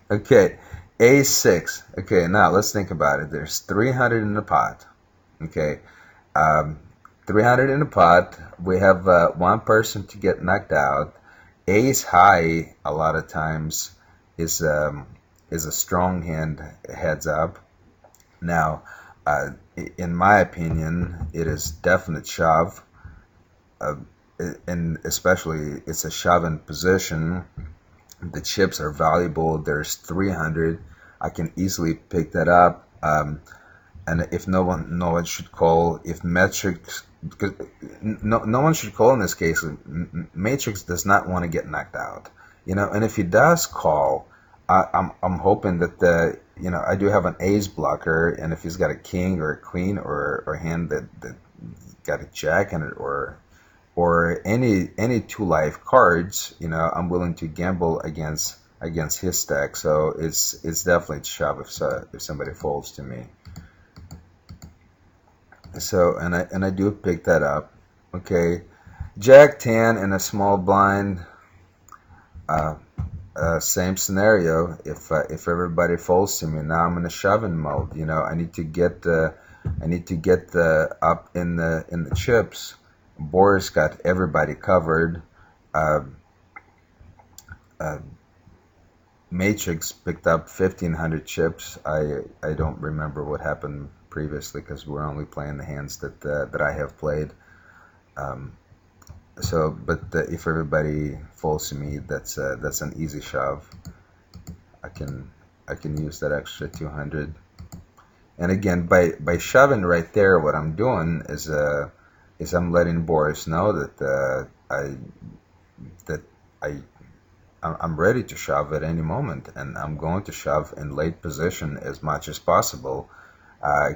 Okay, A6. Okay, now let's think about it. There's 300 in the pot. Okay, um, 300 in the pot. We have one person to get knocked out. Ace high a lot of times is um, is a strong hand heads up. Now, in my opinion, it is definite shove, uh, and especially it's a shove in position. The chips are valuable. There's 300. I can easily pick that up. And if no one should call. If Matrix, because no one should call in this case. Matrix does not want to get knocked out, And if he does call, I'm hoping that I do have an ace blocker, and if he's got a king or a queen or a hand that got a jack in it or any two life cards, I'm willing to gamble against his stack. So it's definitely shove if somebody folds to me. So and I do pick that up. Okay, Jack 10 and a small blind. Uh, Same scenario. If everybody folds to me, now I'm in a shoving mode. I need to get the up in the chips. Boris got everybody covered. Uh, uh, Matrix picked up 1,500 chips. I don't remember what happened previously because we're only playing the hands that I have played. Um, but if everybody folds to me, that's an easy shove. I can I can use that extra 200. And again, by shoving right there, what I'm doing is I'm letting Boris know that I I'm ready to shove at any moment, and I'm going to shove in late position as much as possible.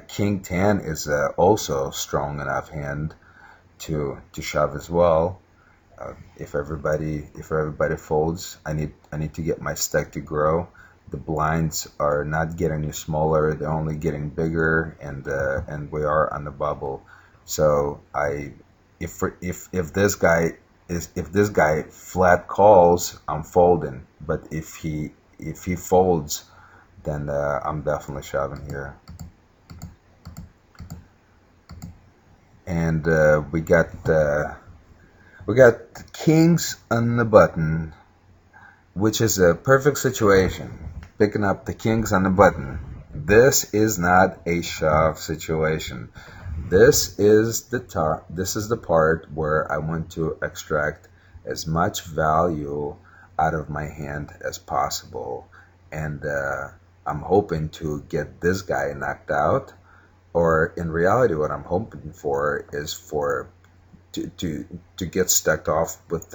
King 10 is also strong enough hand to shove as well. If everybody folds, I need to get my stack to grow. The blinds are not getting any smaller; they're only getting bigger, and we are on the bubble. So if this guy flat calls, I'm folding. But if he folds, then I'm definitely shoving here. And we got kings on the button, which is a perfect situation. Picking up the kings on the button. This is not a shove situation. This is the part where I want to extract as much value out of my hand as possible, and I'm hoping to get this guy knocked out. Or in reality, what I'm hoping for is for to get stuck off with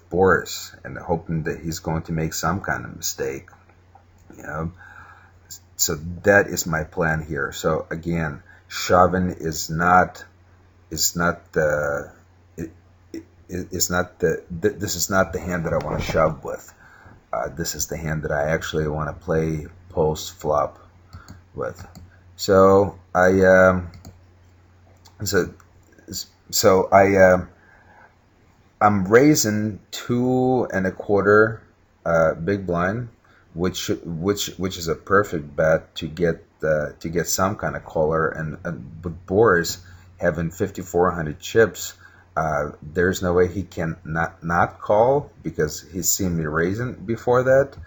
Boris, and hoping that he's going to make some kind of mistake. You know, so that is my plan here. So again, shoving is not the it, is not this is not the hand that I want to shove with. This is the hand that I actually want to play post flop with. So I so so I'm raising 2.25 big blind, which is a perfect bet to get some kind of caller, and with Boris having 5,400 chips, there's no way he can not call because he's seen me raising before that.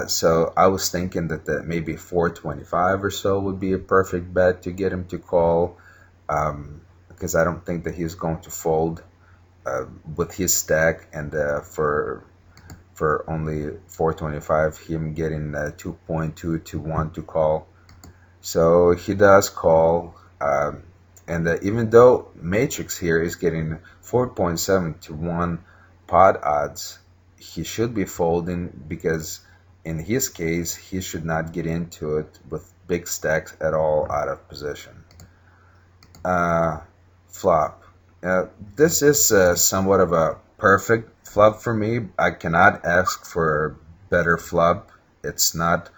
So I was thinking that maybe 425 or so would be a perfect bet to get him to call, because I don't think that he's going to fold with his stack, and for only 425, him getting 2.2 to 1 to call. So he does call, and even though Matrix here is getting 4.7 to 1 pot odds, he should be folding because in his case, he should not get into it with big stacks at all out of position. Uh, Flop. This is somewhat of a perfect flop for me. I cannot ask for better flop. It's not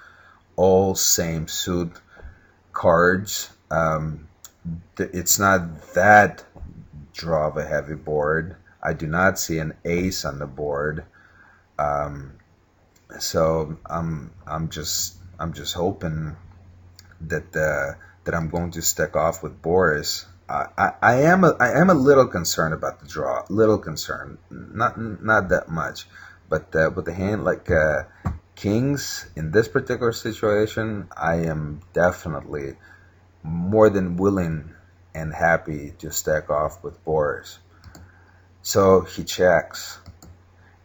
all same suit cards. It's not that draw of a heavy board. I do not see an ace on the board. Um, So I'm just hoping that that I'm going to stick off with Boris. I am a little concerned about the draw, little concerned, not that much, but with the hand like kings in this particular situation, I am definitely more than willing and happy to stack off with Boris. So he checks,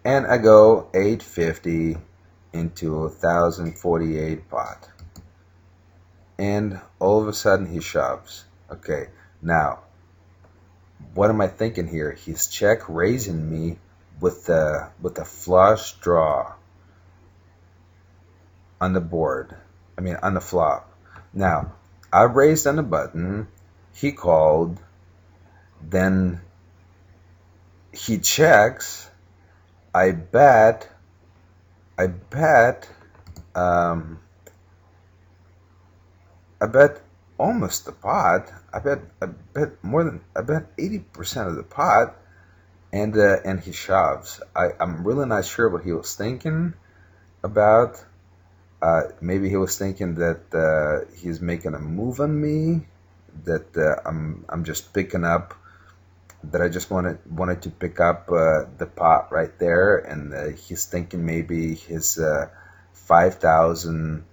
and I go 850 into 1048 pot, and all of a sudden he shoves. Okay, now what am I thinking here? He's check raising me with a flush draw on the board. I mean on the flop. Now I raised on the button. He called. Then he checks. I bet. I bet. Um, I bet almost the pot. I bet more than I bet 80% of the pot, and he shoves. I'm really not sure what he was thinking about. Maybe he was thinking that he's making a move on me. That I'm just picking up. That I just wanted to pick up the pot right there, and he's thinking maybe his 5,000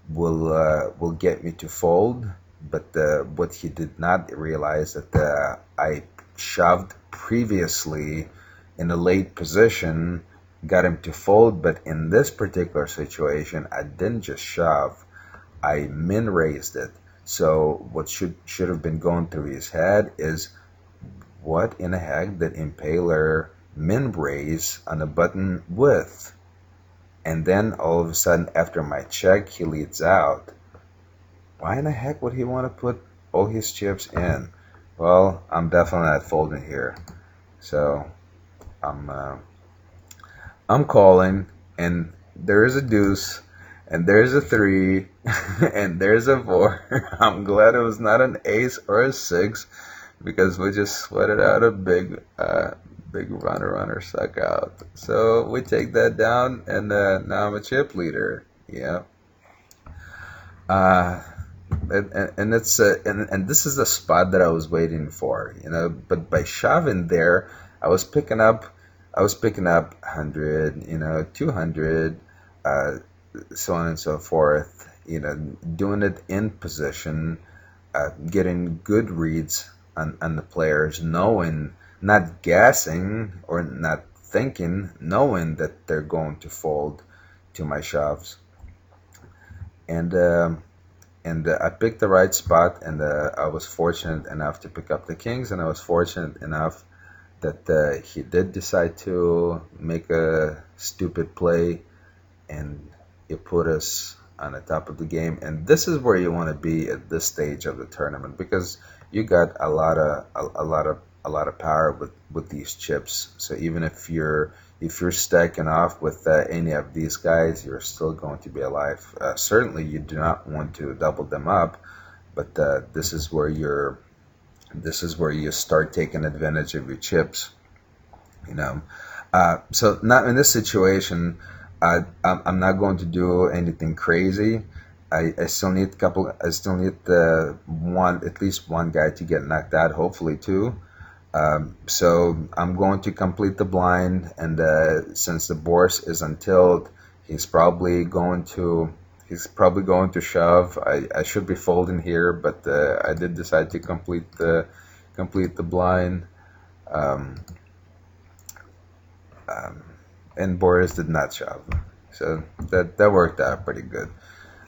will get me to fold. But what he did not realize that I shoved previously in a late position, got him to fold. But in this particular situation, I didn't just shove, I min raised it. So what should have been going through his head is, what in the heck did Impaler min raise on a button with? And then all of a sudden, after my check, he leads out. Why in the heck would he want to put all his chips in? Well, I'm definitely not folding here. So I'm I'm calling, and there is a deuce, and there's a three, and there's a four. I'm glad it was not an ace or a six, because we just sweated out a big runner suck out. So we take that down, and now I'm a chip leader. Yeah. Uh, and it's and this is the spot that I was waiting for, But by shoving there, I was picking up, I was picking up 100, 200, uh, so on and so forth. Doing it in position, getting good reads on the players, knowing, not guessing or not thinking, knowing that they're going to fold to my shoves, and. I picked the right spot, and I was fortunate enough to pick up the kings, and I was fortunate enough that he did decide to make a stupid play, and it put us on the top of the game. And this is where you want to be at this stage of the tournament, because you got a lot of power with these chips. So even if you're stacking off with any of these guys, you're still going to be alive. Certainly, you do not want to double them up, but this is where you start taking advantage of your chips. You know, so not in this situation. I'm not going to do anything crazy. I still need a couple. I still need at least one guy to get knocked out. Hopefully two. So I'm going to complete the blind, and since the Boris is on tilt, he's probably going to shove. I should be folding here, but I did decide to complete the blind, um, um, and Boris did not shove, so that worked out pretty good.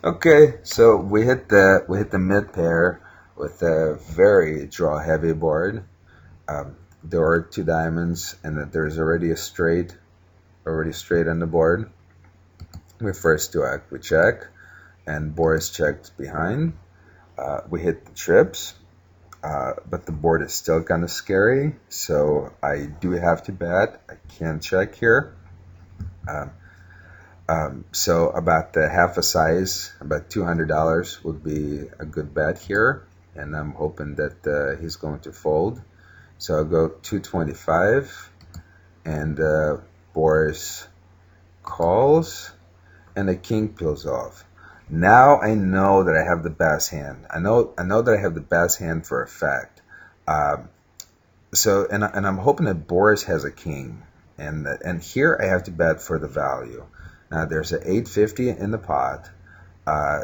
Okay, so we hit the mid pair with a very draw heavy board. There are two diamonds, and that there's already straight on the board. We first to act, we check, and Boris checked behind. We hit the trips, but the board is still kind of scary, so I do have to bet. I can't check here. Um, so about the half a size, about $200 would be a good bet here, and I'm hoping that he's going to fold. So I'll go 225, and Boris calls, and the king peels off. Now I know that I have the best hand. I know that I have the best hand for a fact. Um, and I'm hoping that Boris has a king, and here I have to bet for the value. Now there's a 850 in the pot,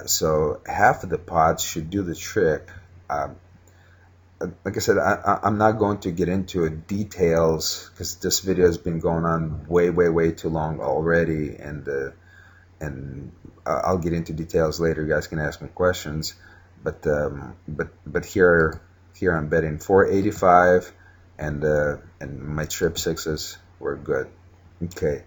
so half of the pot should do the trick. Um, like I said, I'm not going to get into details because this video has been going on way too long already, and I'll get into details later. You guys can ask me questions, but here I'm betting 485, and my trip sixes were good. Okay.